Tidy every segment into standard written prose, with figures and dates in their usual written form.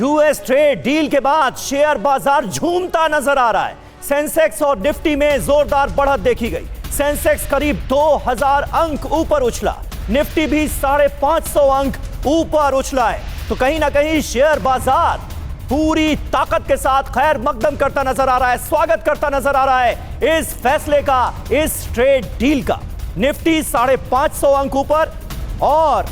US trade deal के बाद share बाजार झूमता नजर आ रहा है। सेंसेक्स और निफ्टी में जोरदार बढ़त देखी गई। सेंसेक्स करीब 2000 अंक ऊपर उछला, निफ्टी भी 550 अंक ऊपर उछला है। तो कहीं ना कहीं शेयर बाजार पूरी ताकत के साथ खैर मकदम करता नजर आ रहा है, स्वागत करता नजर आ रहा है इस फैसले का, इस ट्रेड डील का। निफ्टी 550 अंक ऊपर, और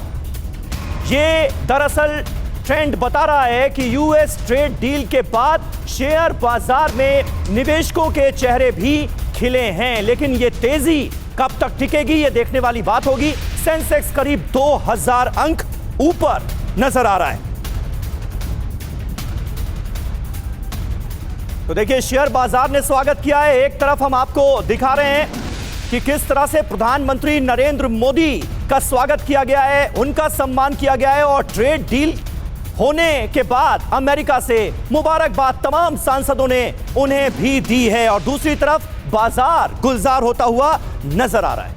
ये दरअसल ट्रेंड बता रहा है कि यूएस ट्रेड डील के बाद शेयर बाजार में निवेशकों के चेहरे भी खिले हैं। लेकिन ये तेजी कब तक टिकेगी, ये देखने वाली बात होगी। सेंसेक्स करीब 2000 अंक ऊपर नजर आ रहा है। तो देखिए, शेयर बाजार ने स्वागत किया है। एक तरफ हम आपको दिखा रहे हैं कि किस तरह से प्रधानमंत्री नरेंद्र मोदी का स्वागत किया गया है, उनका सम्मान किया गया है, और ट्रेड डील होने के बाद अमेरिका से मुबारकबाद तमाम सांसदों ने उन्हें भी दी है। और दूसरी तरफ बाजार गुलजार होता हुआ नजर आ रहा है।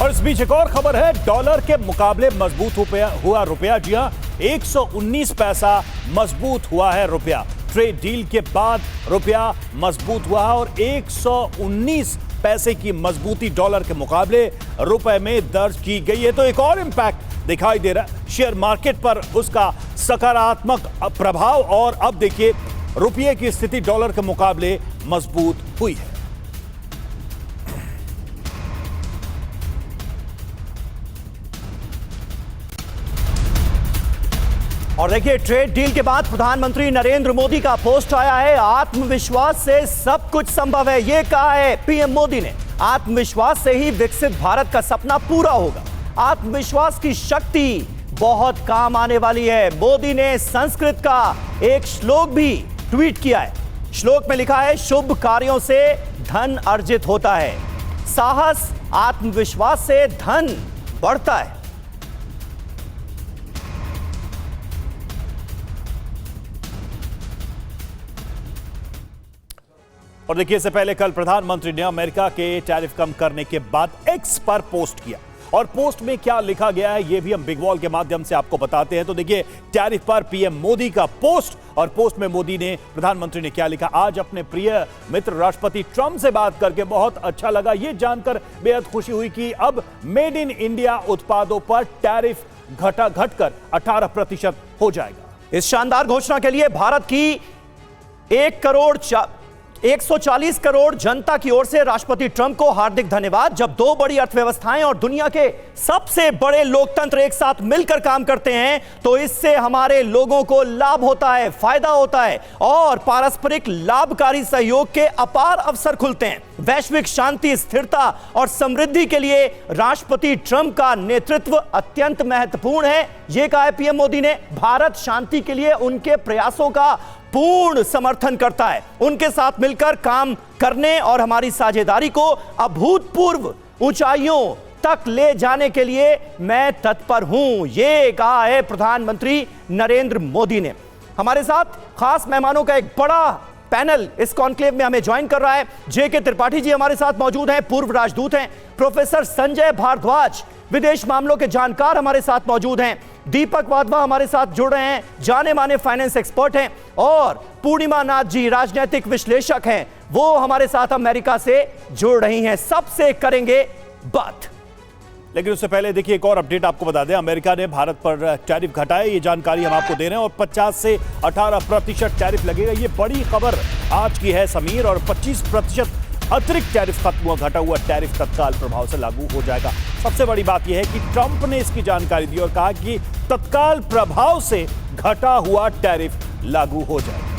और इस बीच एक और खबर है, डॉलर के मुकाबले मजबूत हुआ रुपया। जी हां, 119 पैसा मजबूत हुआ है रुपया। ट्रेड डील के बाद रुपया मजबूत हुआ है और 119 पैसे की मजबूती डॉलर के मुकाबले रुपए में दर्ज की गई है। तो एक और इंपैक्ट दिखाई दे रहा है शेयर मार्केट पर, उसका सकारात्मक प्रभाव। और अब देखिए, रुपये की स्थिति डॉलर के मुकाबले मजबूत हुई है। और देखिए, ट्रेड डील के बाद प्रधानमंत्री नरेंद्र मोदी का पोस्ट आया है। आत्मविश्वास से सब कुछ संभव है, यह कहा है पीएम मोदी ने। आत्मविश्वास से ही विकसित भारत का सपना पूरा होगा। आत्मविश्वास की शक्ति बहुत काम आने वाली है। मोदी ने संस्कृत का एक श्लोक भी ट्वीट किया है। श्लोक में लिखा है, शुभ कार्यों से धन अर्जित होता है, साहस आत्मविश्वास से धन बढ़ता है। और देखिए, इससे पहले कल प्रधानमंत्री ने अमेरिका के टैरिफ कम करने के बाद एक्स पर पोस्ट किया, और पोस्ट में क्या लिखा गया है ये भी हम बिग वॉल के माध्यम से आपको बताते हैं। तो देखिए, टैरिफ पर पीएम मोदी का पोस्ट, और पोस्ट में मोदी ने, प्रधानमंत्री ने क्या लिखा, आज अपने प्रिय मित्र राष्ट्रपति ट्रंप से बात करके बहुत अच्छा लगा। यह जानकर बेहद खुशी हुई कि अब मेड इन इंडिया उत्पादों पर टैरिफ घटकर 18% हो जाएगा। इस शानदार घोषणा के लिए भारत की 140 करोड़ जनता की ओर से राष्ट्रपति ट्रंप को हार्दिक धन्यवाद। जब दो बड़ी अर्थव्यवस्थाएं और दुनिया के सबसे बड़े लोकतंत्र एक साथ मिलकर काम करते हैं तो इससे हमारे लोगों को लाभ होता है, फायदा होता है, और पारस्परिक लाभकारी सहयोग के अपार अवसर खुलते हैं। वैश्विक शांति, स्थिरता और समृद्धि के लिए राष्ट्रपति ट्रंप का नेतृत्व अत्यंत महत्वपूर्ण है, यह कहा है पीएम मोदी ने। भारत शांति के लिए उनके प्रयासों का पूर्ण समर्थन करता है। उनके साथ मिलकर काम करने और हमारी साझेदारी को अभूतपूर्व ऊंचाइयों तक ले जाने के लिए मैं तत्पर हूं, यह कहा है प्रधानमंत्री नरेंद्र मोदी ने। हमारे साथ खास मेहमानों का एक बड़ा पैनल इस कॉन्क्लेव में हमें ज्वाइन कर रहा है। जेके त्रिपाठी जी हमारे साथ मौजूद हैं, पूर्व राजदूत हैं। प्रोफेसर संजय भारद्वाज, विदेश मामलों के जानकार, हमारे साथ मौजूद हैं। दीपक वाधवा हमारे साथ जुड़ रहे हैं, जाने माने फाइनेंस एक्सपर्ट हैं। और पूर्णिमा नाथ जी राजनीतिक विश्लेषक हैं, वो हमारे साथ अमेरिका से जुड़ रही हैं। सबसे करेंगे बात। लेकिन उससे पहले देखिए, एक और अपडेट आपको बता दें, अमेरिका ने भारत पर टैरिफ घटाए, ये जानकारी हम आपको दे रहे हैं। और 50 से 18% टैरिफ लगेगा, ये बड़ी खबर आज की है समीर। और 25% अतिरिक्त टैरिफ घटा हुआ टैरिफ तत्काल प्रभाव से लागू हो जाएगा। सबसे बड़ी बात यह है कि ट्रंप ने इसकी जानकारी दी और कहा कि तत्काल प्रभाव से घटा हुआ टैरिफ लागू हो जाएगा।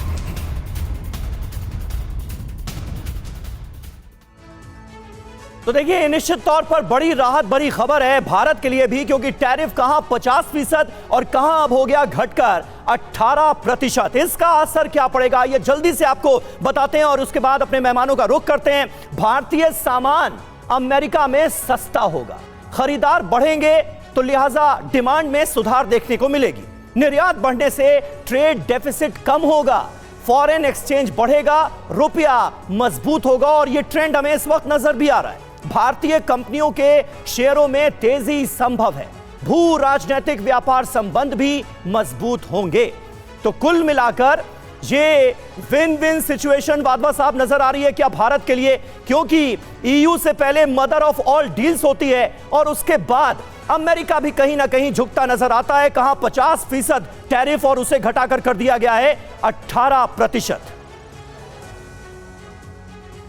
तो देखिए, निश्चित तौर पर बड़ी राहत भरी खबर है भारत के लिए भी, क्योंकि टैरिफ कहां 50% और कहां अब हो गया घटकर 18%। इसका असर क्या पड़ेगा ये जल्दी से आपको बताते हैं और उसके बाद अपने मेहमानों का रुख करते हैं। भारतीय सामान अमेरिका में सस्ता होगा, खरीदार बढ़ेंगे तो लिहाजा डिमांड में सुधार देखने को मिलेगी। निर्यात बढ़ने से ट्रेड डेफिसिट कम होगा, फॉरेन एक्सचेंज बढ़ेगा, रुपया मजबूत होगा, और यह ट्रेंड हमें इस वक्त नजर भी आ रहा है। भारतीय कंपनियों के शेयरों में तेजी संभव है। भू राजनीतिक व्यापार संबंध भी मजबूत होंगे। तो कुल मिलाकर ये विन विन सिचुएशन वाधवा साहब नजर आ रही है क्या भारत के लिए, क्योंकि ईयू से पहले मदर ऑफ ऑल डील्स होती है और उसके बाद अमेरिका भी कहीं ना कहीं झुकता नजर आता है। कहां 50% टैरिफ और उसे घटाकर कर दिया गया है 18%।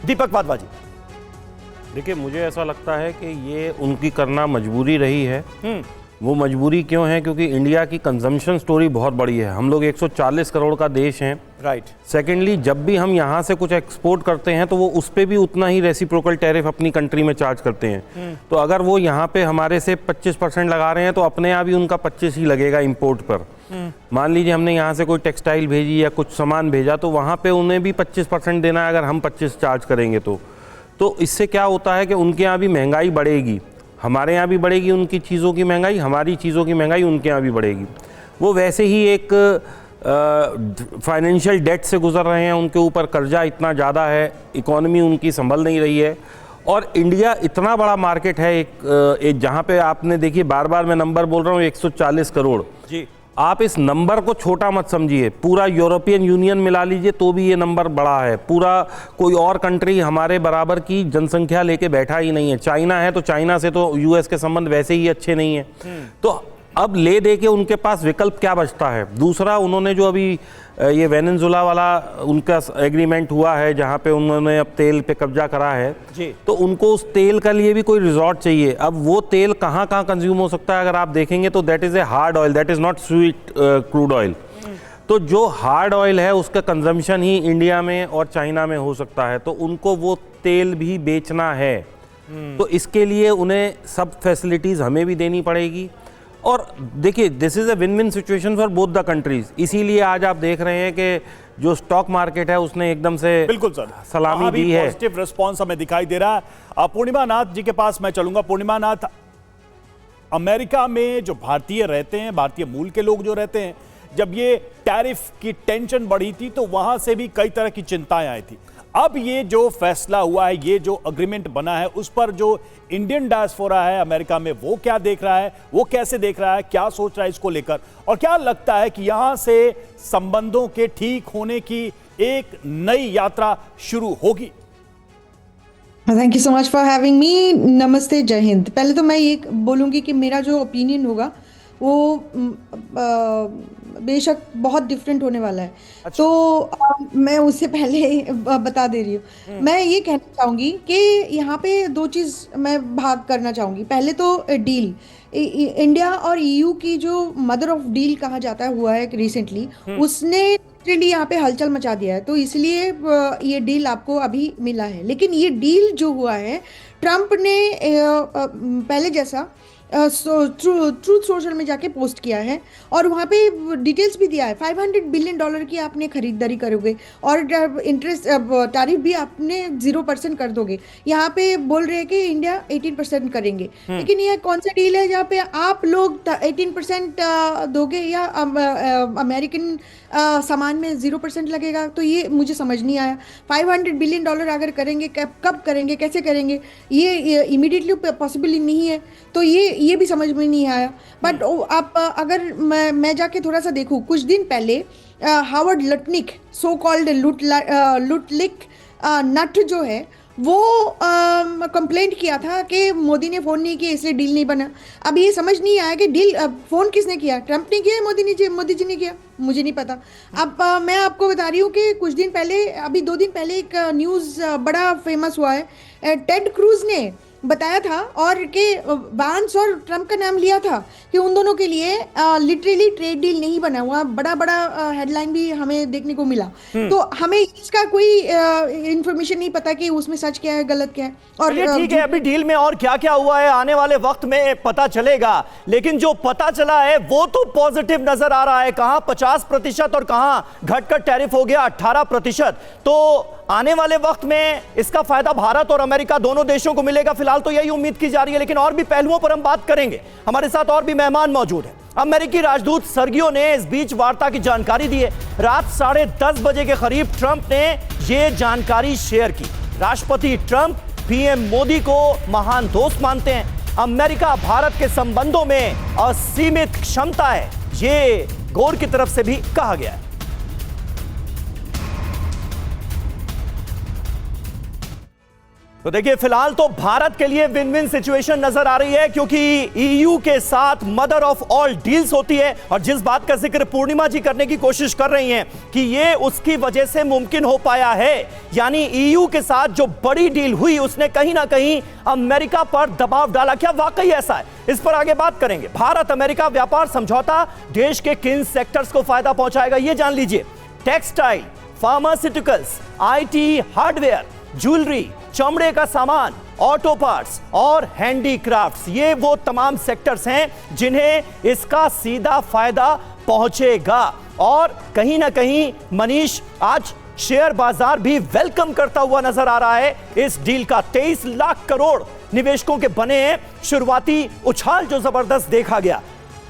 दीपक वाधवा जी, देखिए मुझे ऐसा लगता है कि ये उनकी करना मजबूरी रही है। वो मजबूरी क्यों है? क्योंकि इंडिया की कंजम्पशन स्टोरी बहुत बड़ी है। हम लोग 140 करोड़ का देश हैं। राइट। सेकेंडली, जब भी हम यहाँ से कुछ एक्सपोर्ट करते हैं तो वो उस पर भी उतना ही रेसिप्रोकल टैरिफ अपनी कंट्री में चार्ज करते हैं। तो अगर वो यहाँ पे हमारे से 25% लगा रहे हैं तो अपने आप ही उनका 25 ही लगेगा इंपोर्ट पर। मान लीजिए हमने यहाँ से कोई टेक्सटाइल भेजी या कुछ सामान भेजा तो वहाँ पे उन्हें भी 25% देना है अगर हम 25 चार्ज करेंगे तो इससे क्या होता है कि उनके यहाँ भी महंगाई बढ़ेगी, हमारे यहाँ भी बढ़ेगी उनकी चीज़ों की महंगाई, हमारी चीज़ों की महंगाई उनके यहाँ भी बढ़ेगी। वो वैसे ही एक फाइनेंशियल डेट से गुजर रहे हैं, उनके ऊपर कर्जा इतना ज़्यादा है, इकोनॉमी उनकी संभल नहीं रही है। और इंडिया इतना बड़ा मार्केट है एक जहाँ पे आपने देखिए बार बार मैं नंबर बोल रहा हूँ 140 करोड़ जी। आप इस नंबर को छोटा मत समझिए, पूरा यूरोपियन यूनियन मिला लीजिए तो भी ये नंबर बड़ा है। पूरा कोई और कंट्री हमारे बराबर की जनसंख्या लेके बैठा ही नहीं है। चाइना है तो चाइना से तो यूएस के संबंध वैसे ही अच्छे नहीं है। तो अब ले दे के उनके पास विकल्प क्या बचता है? दूसरा, उन्होंने जो अभी ये वेनेजुला वाला उनका एग्रीमेंट हुआ है जहाँ पे उन्होंने अब तेल पे कब्जा करा है जी। तो उनको उस तेल के लिए भी कोई रिजॉर्ट चाहिए। अब वो तेल कहाँ कहाँ कंज्यूम हो सकता है अगर आप देखेंगे तो that is a hard oil, that is not sweet crude oil. तो जो हार्ड ऑयल है उसका कंजम्पशन ही इंडिया में और चाइना में हो सकता है, तो उनको वो तेल भी बेचना है। तो इसके लिए उन्हें सब फैसिलिटीज़ हमें भी देनी पड़ेगी। और देखिए this is a win win situation for both the countries. इसीलिए आज आप देख रहे हैं कि जो स्टॉक मार्केट है उसने एकदम से बिल्कुल सर सलामी दी है। पॉजिटिव रिस्पांस हमें दिखाई दे रहा है। पूर्णिमा नाथ जी के पास मैं चलूंगा। पूर्णिमा नाथ, अमेरिका में जो भारतीय रहते हैं, भारतीय मूल के लोग जो रहते हैं, जब ये टैरिफ की टेंशन बढ़ी थी तो वहां से भी कई तरह की चिंताएं आई थी। अब ये जो फैसला हुआ है, ये जो अग्रीमेंट बना है, उस पर जो इंडियन डायस्पोरा है अमेरिका में वो क्या देख रहा है, वो कैसे देख रहा है, क्या सोच रहा है इसको लेकर, और क्या लगता है कि यहां से संबंधों के ठीक होने की एक नई यात्रा शुरू होगी? Thank you so much for having me. नमस्ते, जय हिंद। पहले तो मैं ये बोलूँगी कि मेरा जो ओपिनियन होगा वो बेशक बहुत डिफरेंट होने वाला है। अच्छा। तो मैं उससे पहले बता दे रही हूँ, मैं ये कहना चाहूँगी कि यहाँ पे दो चीज़ मैं भाग करना चाहूँगी। पहले तो डील, इंडिया और ईयू की जो मदर ऑफ डील कहा जाता है हुआ है रिसेंटली, उसने लिटरली यहाँ पे हलचल मचा दिया है। तो इसलिए ये डील आपको अभी मिला है। लेकिन ये डील जो हुआ है, ट्रम्प ने पहले जैसा ट्रूथ सोशल में जाके पोस्ट किया है और वहाँ पे डिटेल्स भी दिया है। $500 बिलियन की आपने खरीदारी करोगे और इंटरेस्ट टैरिफ भी आपने 0% कर दोगे। यहाँ पे बोल रहे हैं कि इंडिया 18% करेंगे। लेकिन ये कौन सा डील है जहाँ पे आप लोग 18% दोगे या अमेरिकन सामान में 0% लगेगा? तो ये मुझे समझ नहीं आया। $500 बिलियन अगर करेंगे, कब करेंगे, कैसे करेंगे, ये इमीडिएटली पॉसिबल नहीं है। तो ये भी समझ में नहीं आया। बट आप अगर मैं जाके थोड़ा सा देखूं, कुछ दिन पहले हावर्ड लटनिक, सो कॉल्ड लुटलिक नट जो है, वो कंप्लेंट किया था कि मोदी ने फ़ोन नहीं किया इसलिए डील नहीं बना। अब ये समझ नहीं आया कि डील फ़ोन किसने किया, ट्रंप ने किया, मोदी जी ने किया, मुझे नहीं पता। अब मैं आपको बता रही हूँ कि कुछ दिन पहले, अभी 2 दिन पहले एक न्यूज़ बड़ा फेमस हुआ है। टेड क्रूज ने बताया था और कि वांस और ट्रंप का नाम लिया था कि उन दोनों के लिए लिटरली ट्रेड डील नहीं बना हुआ। बड़ा हेडलाइन भी हमें देखने को मिला। तो हमें इसका कोई इंफॉर्मेशन नहीं पता कि उसमें सच क्या है, गलत क्या है। और ठीक है, अभी डील में और क्या क्या हुआ है आने वाले वक्त में पता चलेगा। लेकिन जो पता चला है वो तो पॉजिटिव नजर आ रहा है। कहां 50% और कहां घटकर टैरिफ हो गया 18%। तो आने वाले वक्त में इसका फायदा भारत और अमेरिका दोनों देशों को मिलेगा, फिलहाल तो यही उम्मीद की जा रही है। लेकिन और भी पहलुओं पर हम बात करेंगे। हमारे साथ और भी मेहमान मौजूद हैं। अमेरिकी राजदूत सर्गियो ने इस बीच वार्ता की जानकारी दी है। रात 10:30 बजे के करीब ट्रंप ने यह जानकारी शेयर की। राष्ट्रपति ट्रंप पीएम मोदी को महान दोस्त मानते हैं। अमेरिका भारत के संबंधों में असीमित क्षमता है, ये गोर की तरफ से भी कहा गया है। तो देखिए, फिलहाल तो भारत के लिए विन विन सिचुएशन नजर आ रही है, क्योंकि ईयू के साथ मदर ऑफ ऑल डील्स होती है। और जिस बात का जिक्र पूर्णिमा जी करने की कोशिश कर रही हैं कि ये उसकी वजह से मुमकिन हो पाया है, यानी ईयू के साथ जो बड़ी डील हुई उसने कहीं ना कहीं अमेरिका पर दबाव डाला। क्या वाकई ऐसा है? इस पर आगे बात करेंगे। भारत अमेरिका व्यापार समझौता देश के किन सेक्टर्स को फायदा पहुंचाएगा, ये जान लीजिए। Textile, pharmaceuticals, IT, hardware, jewellery, चमड़े का सामान, ऑटो पार्ट्स और हैंडीक्राफ्ट्स, ये वो तमाम सेक्टर्स हैं जिन्हें इसका सीधा फायदा पहुंचेगा। और कहीं ना कहीं मनीष, आज शेयर बाजार भी वेलकम करता हुआ नजर आ रहा है इस डील का। 23 लाख करोड़ निवेशकों के बने हैं, शुरुआती उछाल जो जबरदस्त देखा गया।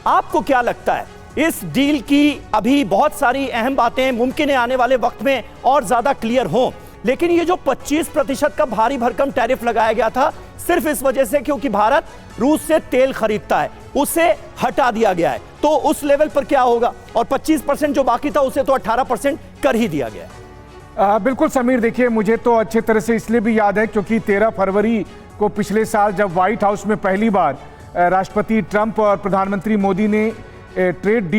आपको क्या लगता है इस डील की? अभी बहुत सारी अहम बातें मुमकिन है आने वाले वक्त में और ज्यादा क्लियर हों, लेकिन ये जो 25% का भारी भरकम टैरिफ लगाया गया था सिर्फ इस वजह से क्योंकि भारत रूस से तेल खरीदता है, उसे हटा दिया गया है। तो उस लेवल पर क्या होगा? और 25% जो बाकी था उसे तो 18% कर ही दिया गया है। बिल्कुल समीर, देखिए मुझे तो अच्छे तरह से इसलिए भी याद है क्योंकि 13 फरवरी को पिछले साल जब व्हाइट हाउस में पहली बार राष्ट्रपति ट्रंप और प्रधानमंत्री मोदी ने ट्रेड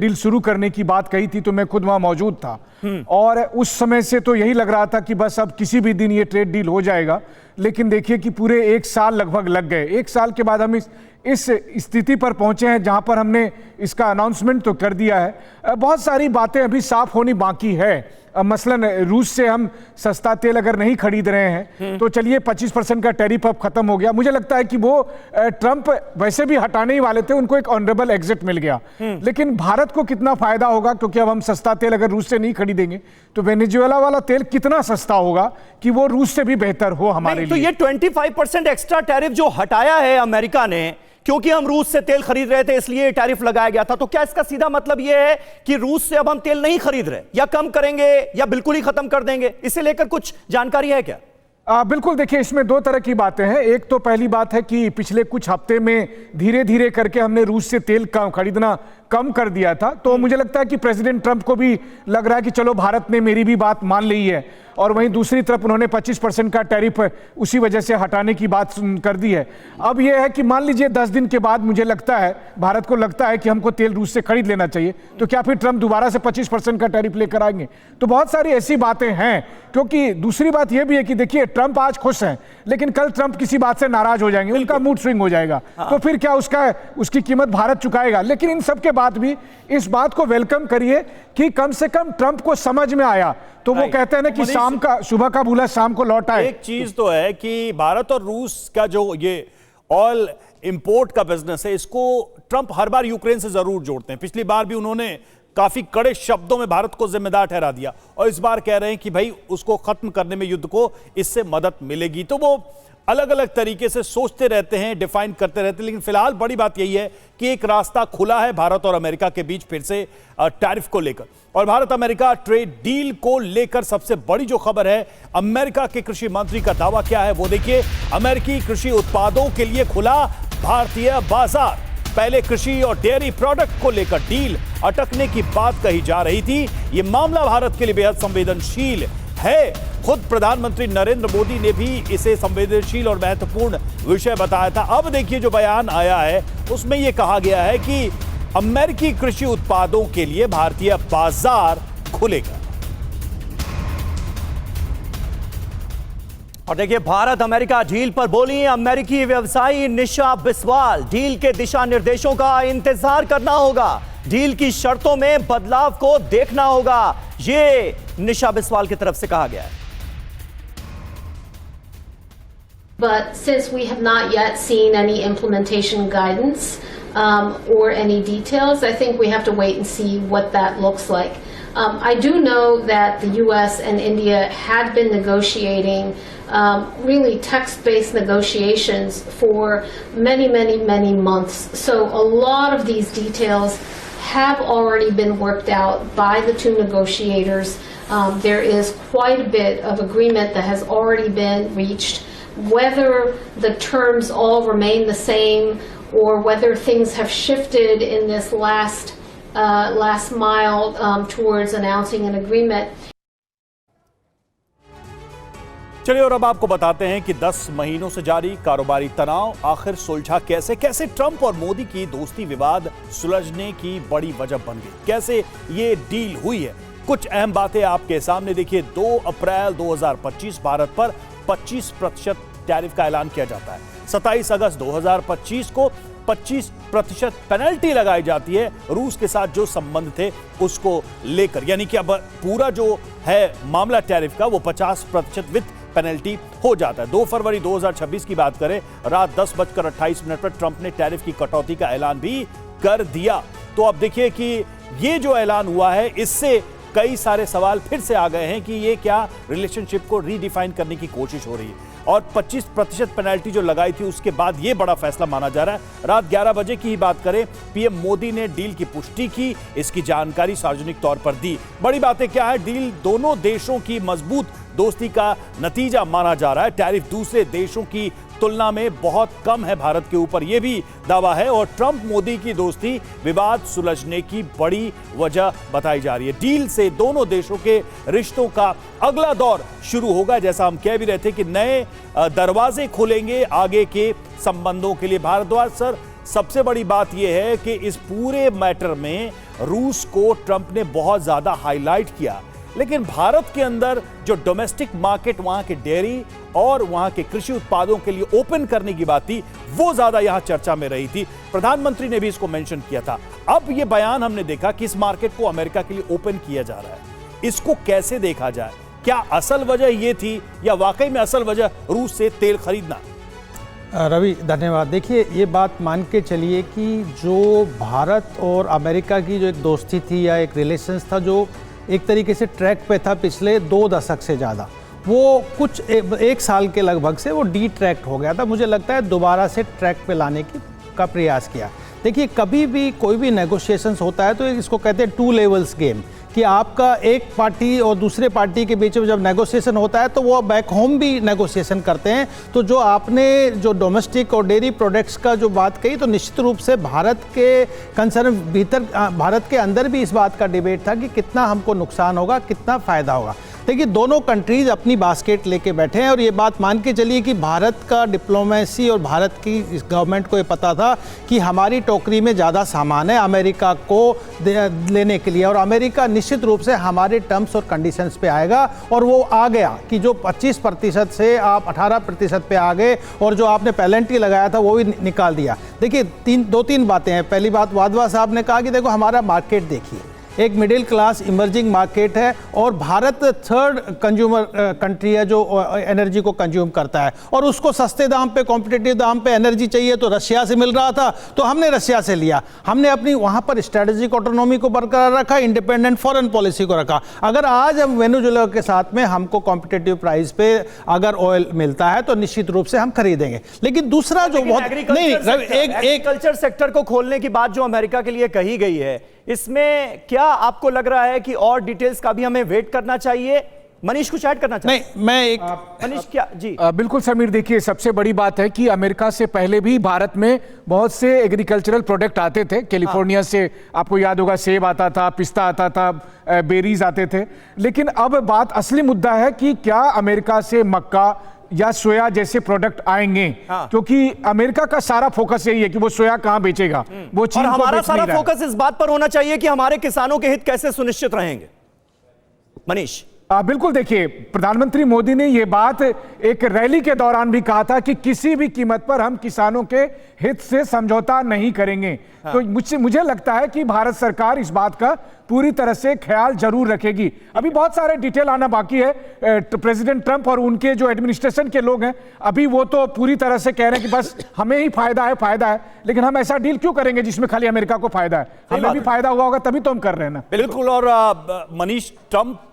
डील शुरू करने की बात कही थी, तो मैं खुद वहां मौजूद था। और उस समय से तो यही लग रहा था कि बस अब किसी भी दिन ये ट्रेड डील हो जाएगा, लेकिन देखिए कि पूरे 1 साल लगभग लग गए। 1 साल के बाद हम इस स्थिति पर पहुंचे हैं जहां पर हमने इसका अनाउंसमेंट तो कर दिया है। बहुत सारी बातें अभी साफ होनी बाकी है। मसलन रूस से हम सस्ता तेल अगर नहीं खरीद रहे हैं तो चलिए 25% का टैरिफ अब खत्म हो गया। मुझे लगता है कि वो ट्रंप वैसे भी हटाने ही वाले थे, उनको एक ऑनरेबल एग्जिट मिल गया। लेकिन भारत को कितना फायदा होगा, क्योंकि अब हम सस्ता तेल अगर रूस से नहीं खरीदेंगे तो वेनेजुएला वाला तेल कितना सस्ता होगा कि वो रूस से भी बेहतर हो हमारे लिए। तो ये 25% एक्स्ट्रा टैरिफ जो हटाया है अमेरिका ने, क्योंकि हम रूस से तेल खरीद रहे थे इसलिए टैरिफ लगाया गया था, तो क्या इसका सीधा मतलब यह है कि रूस से अब हम तेल नहीं खरीद रहे, या कम करेंगे या बिल्कुल ही खत्म कर देंगे? इसे लेकर कुछ जानकारी है क्या? बिल्कुल, देखिए इसमें 2 तरह की बातें हैं। एक तो पहली बात है कि पिछले कुछ हफ्ते में धीरे धीरे करके हमने रूस से तेल खरीदना कम कर दिया था, तो मुझे लगता है कि प्रेसिडेंट ट्रंप को भी लग रहा है कि चलो भारत ने मेरी भी बात मान ली है। और वहीं दूसरी तरफ उन्होंने 25% का टैरिफ उसी वजह से हटाने की बात कर दी है। अब यह है कि मान लीजिए 10 दिन के बाद मुझे लगता है, भारत को लगता है कि हमको तेल रूस से खरीद लेना चाहिए, तो क्या फिर ट्रंप दोबारा से 25% का टैरिफ लेकर आएंगे? तो बहुत सारी ऐसी बातें हैं। क्योंकि दूसरी बात यह भी है कि देखिए ट्रंप आज खुश हैं, लेकिन कल ट्रंप किसी बात से नाराज हो जाएंगे, उनका मूड स्विंग हो जाएगा। तो फिर क्या उसकी कीमत भारत चुकाएगा? लेकिन इन सब के बाद भी इस बात को वेलकम करिए कि कम से कम ट्रंप को समझ में आया। तो वो कहते हैं ना कि सुबह का भूला शाम को लौट आए। एक चीज तो है कि भारत और रूस का जो ये ऑयल इंपोर्ट का बिजनेस है, इसको ट्रंप हर बार यूक्रेन से जरूर जोड़ते हैं। पिछली बार भी उन्होंने काफी कड़े शब्दों में भारत को जिम्मेदार ठहरा दिया, और इस बार कह रहे हैं कि भाई उसको खत्म करने में युद्ध को इससे मदद मिलेगी। तो वो अलग अलग तरीके से सोचते रहते हैं, डिफाइन करते रहते हैं, लेकिन फिलहाल बड़ी बात यही है कि एक रास्ता खुला है भारत और अमेरिका के बीच फिर से टैरिफ को लेकर। और भारत अमेरिका ट्रेड डील को लेकर सबसे बड़ी जो खबर है, अमेरिका के कृषि मंत्री का दावा क्या है वो देखिए। अमेरिकी कृषि उत्पादों के लिए खुला भारतीय बाजार। पहले कृषि और डेयरी प्रोडक्ट को लेकर डील अटकने की बात कही जा रही थी। यह मामला भारत के लिए बेहद संवेदनशील है। खुद प्रधानमंत्री नरेंद्र मोदी ने भी इसे संवेदनशील और महत्वपूर्ण विषय बताया था। अब देखिए जो बयान आया है उसमें यह कहा गया है कि अमेरिकी कृषि उत्पादों के लिए भारतीय बाजार खुलेगा। और देखिए, भारत अमेरिका डील पर बोली अमेरिकी व्यवसायी निशा बिस्वाल। डील के दिशा निर्देशों का इंतजार करना होगा, डील की शर्तों में बदलाव को देखना होगा, ये निशा बिस्वाल की तरफ से कहा गया है। But since we have not yet seen any implementation guidance or any details, I think we have to wait and see what that looks like. I do know that the U.S. and India had been negotiating really text-based negotiations for many months. So a lot of these details have already been worked out by the two negotiators. There is quite a bit of agreement that has already been reached. whether the terms all remain the same or whether things have shifted in this last mile towards announcing an agreement. चलिए और अब आपको बताते हैं कि 10 महीनों से जारी कारोबारी तनाव आखिर सुलझा कैसे। कैसे ट्रंप और मोदी की दोस्ती विवाद सुलझने की बड़ी वजह बन गई, कैसे ये डील हुई है। कुछ अहम बातें आपके सामने देखिए। 2 अप्रैल 2025 भारत पर 25% टैरिफ का ऐलान किया जाता है। 27 अगस्त 2025 को 25% पेनल्टी लगाई जाती है रूस के साथ जो संबंध थे उसको लेकर, यानी कि अब पूरा जो है मामला टैरिफ का वो 50% विद पेनल्टी हो जाता है। 2 फरवरी 2026 की बात करें, रात 10:28 पर ट्रंप ने टैरिफ की कटौती का ऐलान भी कर दिया। तो अब देखिए कि ये जो ऐलान हुआ है इससे कई सारे सवाल फिर से आ गए हैं कि ये क्या रिलेशनशिप को रीडिफाइन करने की कोशिश हो रही है। और 25% पेनल्टी जो लगाई थी उसके बाद ये बड़ा फैसला माना जा रहा है। रात 11 बजे की ही बात करें, पीएम मोदी ने डील की पुष्टि की, इसकी जानकारी सार्वजनिक तौर पर दी। बड़ी बातें क्या है, डील दोनों देशों की मजबूत दोस्ती का नतीजा माना जा रहा है। टैरिफ दूसरे देशों की तुलना में बहुत कम है भारत के ऊपर, यह भी दावा है। और ट्रंप मोदी की दोस्ती विवाद सुलझने की बड़ी वजह बताई जा रही है। डील से दोनों देशों के रिश्तों का अगला दौर शुरू होगा। जैसा हम कह भी रहे थे कि नए दरवाजे खुलेंगे आगे के संबंधों के लिए। भारद्वाज सर, सबसे बड़ी बात यह है कि इस पूरे मैटर में रूस को ट्रंप ने बहुत ज्यादा हाईलाइट किया, लेकिन भारत के अंदर जो डोमेस्टिक मार्केट, वहां के डेयरी और वहां के कृषि उत्पादों के लिए ओपन करने की बात थी, वो ज्यादा यहां चर्चा में रही थी। प्रधानमंत्री ने भी इसको मेंशन किया था। अब ये बयान हमने देखा कि इस मार्केट को अमेरिका के लिए ओपन किया जा रहा है। इसको कैसे देखा जाए? क्या असल वजह ये थी या वाकई में असल वजह रूस से तेल खरीदना? रवि धन्यवाद। देखिए, ये बात मान के चलिए कि जो भारत और अमेरिका की जो एक दोस्ती थी या एक रिलेशंस था जो एक तरीके से ट्रैक पे था पिछले 2 दशक से ज़्यादा, वो कुछ एक साल के लगभग से वो डीट्रैक्ट हो गया था। मुझे लगता है दोबारा से ट्रैक पे लाने का प्रयास किया। देखिए, कभी भी कोई भी नेगोशिएशंस होता है तो इसको कहते हैं 2 लेवल्स गेम, कि आपका एक पार्टी और दूसरे पार्टी के बीच में जब नेगोशिएशन होता है तो वो बैक होम भी नेगोशिएशन करते हैं। तो जो आपने जो डोमेस्टिक और डेयरी प्रोडक्ट्स का जो बात कही, तो निश्चित रूप से भारत के कंसर्न भीतर, भारत के अंदर भी इस बात का डिबेट था कि कितना हमको नुकसान होगा, कितना फ़ायदा होगा। देखिए, दोनों कंट्रीज अपनी बास्केट लेके बैठे हैं और ये बात मान के चलिए कि भारत का डिप्लोमेसी और भारत की इस गवर्नमेंट को ये पता था कि हमारी टोकरी में ज़्यादा सामान है अमेरिका को लेने के लिए, और अमेरिका निश्चित रूप से हमारे टर्म्स और कंडीशंस पे आएगा। और वो आ गया कि जो 25% से आप 18% पे आ गए और जो आपने पेनल्टी लगाया था वो भी निकाल दिया। देखिए, 2-3 बातें हैं। पहली बात, वाधवा साहब ने कहा कि देखो हमारा मार्केट देखिए, एक मिडिल क्लास इमर्जिंग मार्केट है और भारत 3rd कंज्यूमर कंट्री है जो एनर्जी को कंज्यूम करता है, और उसको सस्ते दाम पे, कॉम्पिटिटिव दाम पे एनर्जी चाहिए तो रशिया से मिल रहा था तो हमने रशिया से लिया। हमने अपनी वहाँ पर स्ट्रेटेजिक ऑटोनॉमी को बरकरार रखा, इंडिपेंडेंट फॉरेन पॉलिसी को रखा। अगर आज हम वेनेजुएला के साथ में हमको कॉम्पिटिटिव प्राइस पे अगर ऑयल मिलता है तो निश्चित रूप से हम खरीदेंगे। लेकिन दूसरा जो बहुत एग्रीकल्चर सेक्टर को खोलने की बात जो अमेरिका के लिए कही गई है, इसमें क्या आपको लग रहा है कि और डिटेल्स का भी हमें वेट करना चाहिए? मनीष कुछ ऐड करना चाहिए? नहीं, मैं एक मनीष क्या जी बिल्कुल समीर, देखिए सबसे बड़ी बात है कि अमेरिका से पहले भी भारत में बहुत से एग्रीकल्चरल प्रोडक्ट आते थे। कैलिफोर्निया से आपको याद होगा सेब आता था, पिस्ता आता था, बेरीज आते थे। लेकिन अब बात, असली मुद्दा है कि क्या अमेरिका से मक्का या सोया जैसे प्रोडक्ट आएंगे। क्योंकि अमेरिका का सारा फोकस यही है कि वो सोया कहां बेचेगा, वो चीन को हमारा बेच सारा नहीं रहा है। फोकस इस बात पर होना चाहिए कि हमारे किसानों के हित कैसे सुनिश्चित रहेंगे। मनीष, बिल्कुल, देखिए प्रधानमंत्री मोदी ने यह बात एक रैली के दौरान भी कहा था कि किसी भी कीमत पर हम किसानों के हित से समझौता नहीं करेंगे। तो मुझे लगता है कि भारत सरकार इस बात का पूरी तरह से ख्याल जरूर रखेगी। अभी बहुत सारे डिटेल आना बाकी है। प्रेसिडेंट ट्रंप और उनके जो एडमिनिस्ट्रेशन के लोग हैं, अभी वो तो पूरी तरह से कह रहे हैं कि बस हमें ही फायदा है, लेकिन हम ऐसा डील क्यों करेंगे जिसमें खाली अमेरिका को फायदा है? हमें भी फायदा हुआ होगा तभी तो हम कर रहे हैं ना। बिल्कुल। और मनीष, ट्रंप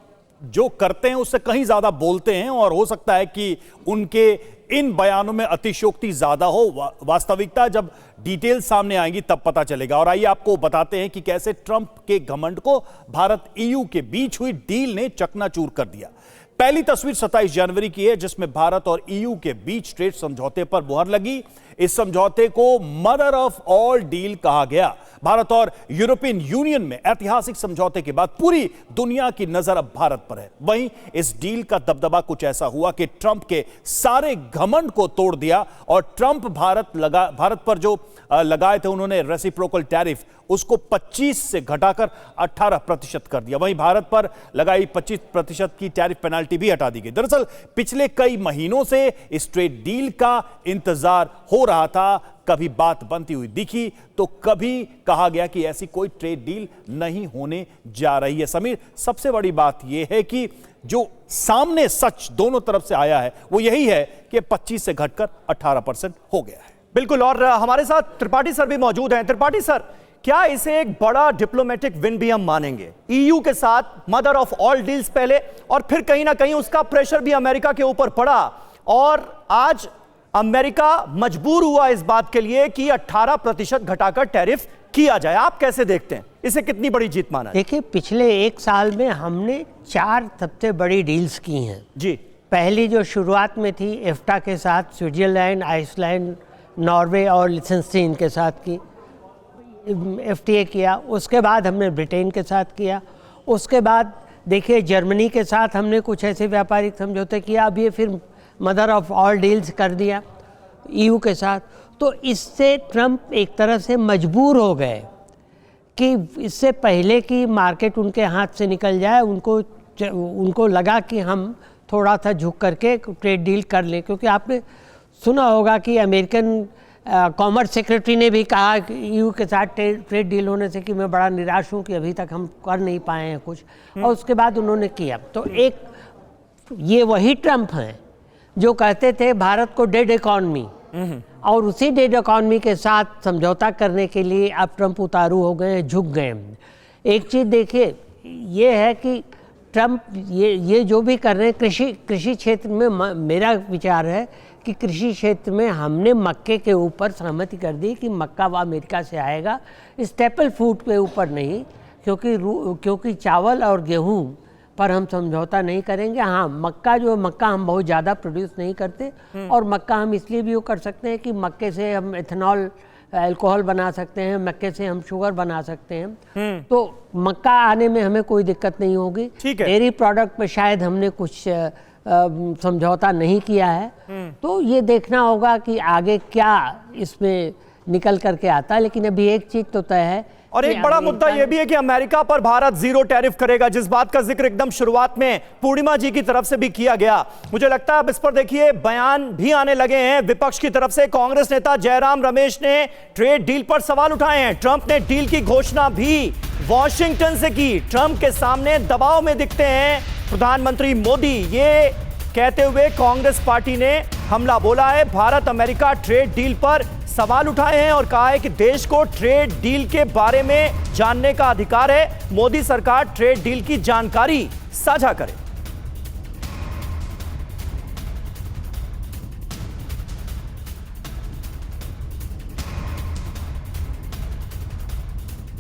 जो करते हैं उससे कहीं ज्यादा बोलते हैं और हो सकता है कि उनके इन बयानों में अतिशयोक्ति ज्यादा हो। वास्तविकता जब डिटेल सामने आएंगी तब पता चलेगा। और आइए आपको बताते हैं कि कैसे ट्रंप के घमंड को भारत EU के बीच हुई डील ने चकनाचूर कर दिया। पहली तस्वीर 27 जनवरी की है, जिसमें भारत और ईयू के बीच ट्रेड समझौते पर मुहर लगी। इस समझौते को मदर ऑफ ऑल डील कहा गया। भारत और यूरोपियन यूनियन में ऐतिहासिक समझौते के बाद पूरी दुनिया की नजर अब भारत पर है। वहीं इस डील का दबदबा कुछ ऐसा हुआ कि ट्रंप के सारे घमंड को तोड़ दिया और ट्रंप भारत पर जो लगाए थे उन्होंने रेसिप्रोकल टैरिफ, उसको 25 से घटाकर 18% कर दिया। वहीं भारत पर लगाई 25% की टैरिफ पेनाल्टी भी हटा दी गई। दरअसल पिछले कई महीनों से इस ट्रेड डील का इंतजार हो रहा था। कभी बात बनती हुई दिखी तो कभी कहा गया कि ऐसी कोई ट्रेड डील नहीं होने जा रही है। समीर, सबसे बड़ी बात यह है कि जो सामने सच दोनों तरफ से आया है वो यही है कि 25 से घटकर 18% हो गया है। बिल्कुल, और हमारे साथ त्रिपाठी सर भी मौजूद हैं। त्रिपाठी सर, क्या इसे एक बड़ा डिप्लोमेटिक विन भी हम मानेंगे? ईयू के साथ मदर ऑफ ऑल डील्स पहले, और फिर कहीं ना कहीं उसका प्रेशर भी अमेरिका के ऊपर पड़ा, और आज अमेरिका मजबूर हुआ इस बात के लिए कि 18% घटाकर टैरिफ किया जाए। आप कैसे देखते हैं, इसे कितनी बड़ी जीत माना है? देखिए, पिछले एक साल में हमने 4 सबसे बड़ी डील्स की हैं जी। पहली जो शुरुआत में थी एफ्टा के साथ, स्विट्जरलैंड, आइसलैंड, नॉर्वे और लिechtenstein के साथ की एफटीए किया। उसके बाद हमने ब्रिटेन के साथ किया। उसके बाद देखिए जर्मनी के साथ हमने कुछ ऐसे व्यापारिक समझौते किया। अब ये फिर मदर ऑफ ऑल डील्स कर दिया ईयू के साथ। तो इससे ट्रंप एक तरह से मजबूर हो गए कि इससे पहले कि मार्केट उनके हाथ से निकल जाए, उनको लगा कि हम थोड़ा सा झुक करके ट्रेड डील कर लें। क्योंकि आपने सुना होगा कि अमेरिकन कॉमर्स सेक्रेटरी ने भी कहा कि ईयू के साथ ट्रेड डील होने से कि मैं बड़ा निराश हूँ कि अभी तक हम कर नहीं पाए हैं कुछ, और उसके बाद उन्होंने किया। तो एक ये वही ट्रंप हैं जो कहते थे भारत को डेड इकॉनमी, और उसी डेड इकॉनमी के साथ समझौता करने के लिए अब ट्रंप उतारू हो गए, झुक गए। एक चीज़ देखिए, ये है कि ट्रंप ये जो भी कर रहे हैं कृषि क्षेत्र में, मेरा विचार है कि कृषि क्षेत्र में हमने मक्के के ऊपर सहमति कर दी कि मक्का वो अमेरिका से आएगा, स्टेपल फूड के ऊपर नहीं, क्योंकि चावल और गेहूं पर हम समझौता नहीं करेंगे। हाँ, मक्का हम बहुत ज़्यादा प्रोड्यूस नहीं करते, और मक्का हम इसलिए भी वो कर सकते हैं कि मक्के से हम एथेनॉल, अल्कोहल बना सकते हैं, मक्के से हम शुगर बना सकते हैं। तो मक्का आने में हमें कोई दिक्कत नहीं होगी। डेयरी प्रोडक्ट पे शायद हमने कुछ समझौता नहीं किया है। तो ये देखना होगा कि आगे क्या इसमें निकल करके आता है। लेकिन अभी एक चीज तो तय है, और एक बड़ा मुद्दा यह भी है कि अमेरिका पर भारत जीरो टैरिफ करेगा, जिस बात का जिक्र एकदम शुरुआत में पूर्णिमा जी की तरफ से भी किया गया। मुझे लगता है अब इस पर देखिए बयान भी आने लगे हैं विपक्ष की तरफ से। कांग्रेस नेता जयराम रमेश ने ट्रेड डील पर सवाल उठाए हैं। ट्रंप ने डील की घोषणा भी वॉशिंगटन से की। ट्रंप के सामने दबाव में दिखते हैं प्रधानमंत्री मोदी। ये कहते हुए कांग्रेस पार्टी ने हमला बोला है। भारत अमेरिका ट्रेड डील पर सवाल उठाए हैं और कहा है कि देश को ट्रेड डील के बारे में जानने का अधिकार है। मोदी सरकार ट्रेड डील की जानकारी साझा करे।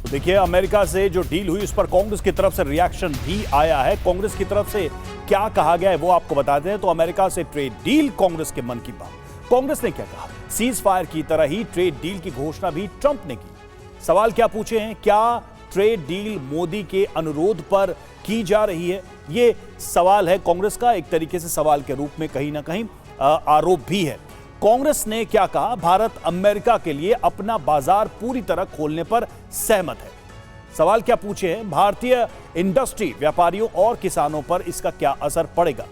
देखिए, अमेरिका से जो डील हुई उस पर कांग्रेस की तरफ से रिएक्शन भी आया है। कांग्रेस की तरफ से क्या कहा गया है वो आपको बताते हैं। तो अमेरिका से ट्रेड डील कांग्रेस के मन की बात। कांग्रेस ने क्या कहा? सीज फायर की तरह ही ट्रेड डील की घोषणा भी ट्रंप ने की। सवाल क्या पूछे हैं? क्या ट्रेड डील मोदी के अनुरोध पर की जा रही है? ये सवाल है कांग्रेस का। एक तरीके से सवाल के रूप में कहीं ना कहीं आरोप भी है। कांग्रेस ने क्या कहा? भारत अमेरिका के लिए अपना बाजार पूरी तरह खोलने पर सहमत है। सवाल क्या पूछे हैं? भारतीय इंडस्ट्री, व्यापारियों और किसानों पर इसका क्या असर पड़ेगा?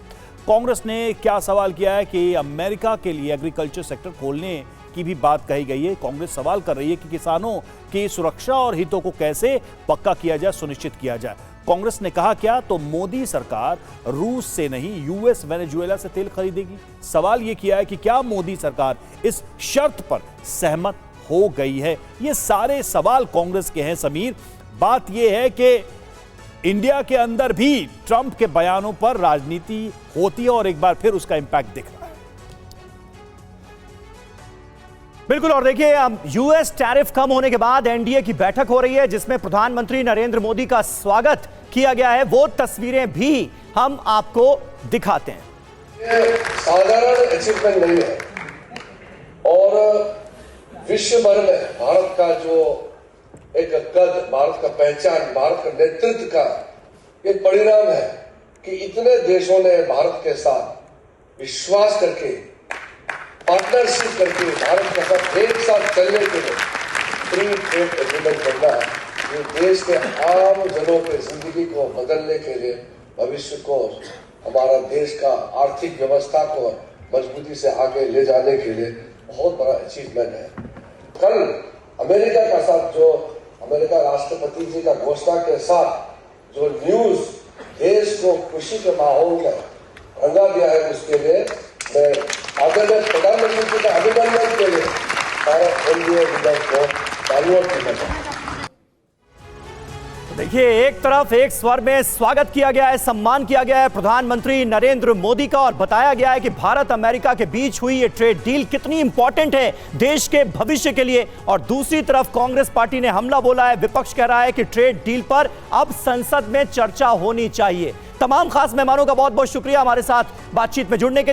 कांग्रेस ने क्या सवाल किया है कि अमेरिका के लिए एग्रीकल्चर सेक्टर खोलने की भी बात कही गई है। कांग्रेस सवाल कर रही है कि किसानों की सुरक्षा और हितों को कैसे पक्का किया जाए, सुनिश्चित किया जाए। कांग्रेस ने कहा क्या? तो मोदी सरकार रूस से नहीं, यूएस, वेनेजुएला से तेल खरीदेगी। सवाल यह किया है कि क्या मोदी सरकार इस शर्त पर सहमत हो गई है? ये सारे सवाल कांग्रेस के हैं समीर। बात यह है कि इंडिया के अंदर भी ट्रंप के बयानों पर राजनीति होती है और एक बार फिर उसका इंपैक्ट दिख रहा है। बिल्कुल, और देखिए यूएस टैरिफ कम होने के बाद एनडीए की बैठक हो रही है जिसमें प्रधानमंत्री नरेंद्र मोदी का स्वागत किया गया है। वो तस्वीरें भी हम आपको दिखाते हैं। ये साधारण अचीवमेंट नहीं है और विश्व भर में भारत का जो एक कद, भारत का पहचान, भारत का नेतृत्व का एक परिणाम है कि इतने देशों ने भारत के साथ विश्वास करके, पार्टनरशिप करके भारत के साथ एक साथ चलने के लिए फ्री ट्रेड एग्रीमेंट करना, ये देश के आम जनों के जिंदगी को बदलने के लिए, भविष्य को, हमारा देश का आर्थिक व्यवस्था को मजबूती से आगे ले जाने के लिए बहुत बड़ा अचीवमेंट है। कल अमेरिका का साथ जो अमेरिका राष्ट्रपति जी का घोषणा के साथ जो न्यूज देश को खुशी के माहौल में रंगा दिया है, उसके लिए मैं आदरणीय प्रधानमंत्री जी का अभिनंदन के लिए सारे एनडीए लीडर को धन्यवाद करना चाहता हूं। देखिए, एक तरफ एक स्वर में स्वागत किया गया है, सम्मान किया गया है प्रधानमंत्री नरेंद्र मोदी का और बताया गया है कि भारत अमेरिका के बीच हुई ये ट्रेड डील कितनी इंपॉर्टेंट है देश के भविष्य के लिए। और दूसरी तरफ कांग्रेस पार्टी ने हमला बोला है, विपक्ष कह रहा है कि ट्रेड डील पर अब संसद में चर्चा होनी चाहिए। तमाम खास मेहमानों का बहुत बहुत शुक्रिया हमारे साथ बातचीत में जुड़ने के लिए।